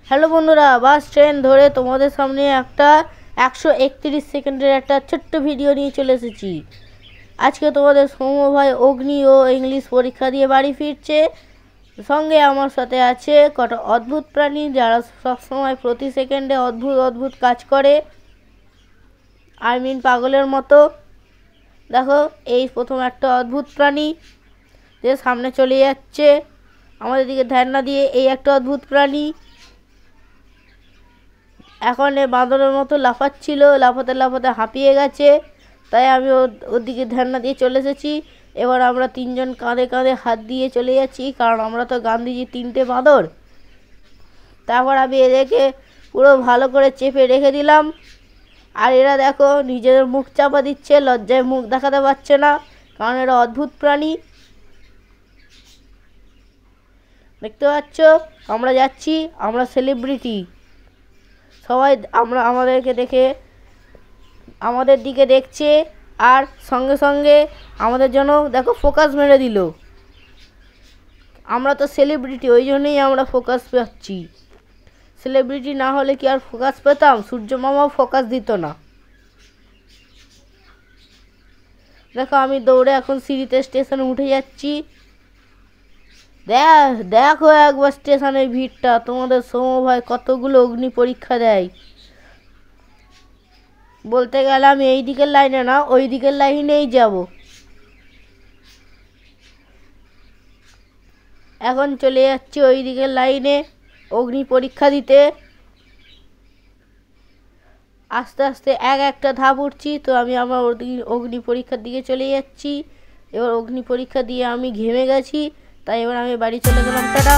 Hello বন্ধুরা, bus train ধরে তোমাদের সামনে একটা 131 সেকেন্ডের একটা ছোট্ট ভিডিও নিয়ে চলে এসেছি। আজকে তোমাদের সৌম্য ভাই অগ্নি ও ইংলিশ পরীক্ষা দিয়ে বাড়ি ফিরছে। সঙ্গে আমার সাথে আছে কটা অদ্ভুত প্রাণী, যারা সবসময় প্রতি সেকেন্ডে অদ্ভুত অদ্ভুত কাজ করে, পাগলের মতো। দেখো, এই প্রথম একটা অদ্ভুত প্রাণী যে সামনে চলে যাচ্ছে আমাদের দিকে ধ্যান না দিয়ে। এই একটা অদ্ভুত প্রাণী এখন বাঁদরের মতো লাফাচ্ছিল, লাফাতে লাফাতে হাঁপিয়ে গেছে, তাই আমি ওর দিকে ধ্যান না দিয়ে চলে এসেছি। এবার আমরা তিনজন কাঁধে কাঁধে হাত দিয়ে চলে যাচ্ছি, কারণ আমরা তো গান্ধীজি তিনটে বাঁদর। তারপর আমি এদেরকে পুরো ভালো করে চেপে রেখে দিলাম। আর এরা দেখো নিজেদের মুখ চাপা দিচ্ছে, লজ্জায় মুখ দেখাতে পারছে না, কারণ এরা অদ্ভুত প্রাণী। দেখতে পাচ্ছ, আমরা যাচ্ছি, আমরা সেলিব্রিটি। সবাই আমাদেরকে দেখে আমাদের দিকে দেখছে, আর সঙ্গে সঙ্গে আমাদের জন্য দেখো ফোকাস মেরে দিল। আমরা তো সেলিব্রিটি, ওই জন্যই আমরা ফোকাস পাচ্ছি। সেলিব্রিটি না হলে কি আর ফোকাস পেতাম? সূর্য মামাও ফোকাস দিত না। দেখো, আমি দৌড়ে এখন সিঁড়িতে স্টেশনে উঠে যাচ্ছি। দেখো একবার স্টেশনের ভিড়টা। তোমাদের সৌম্য ভাই কতগুলো অগ্নি পরীক্ষা দেয়। বলতে গেলে আমি এই দিকের লাইনে না, ওই দিকের লাইনেই যাব। এখন চলে যাচ্ছি ওই দিকের লাইনে অগ্নি পরীক্ষা দিতে। আস্তে আস্তে একটা ধাপ উঠছি, তো আমি আমার অগ্নি পরীক্ষার দিকে চলে যাচ্ছি। এবার অগ্নি পরীক্ষা দিয়ে আমি ঘেমে গেছি, তাই এবার আমি বাড়ি চলে গেলাম। টাটা।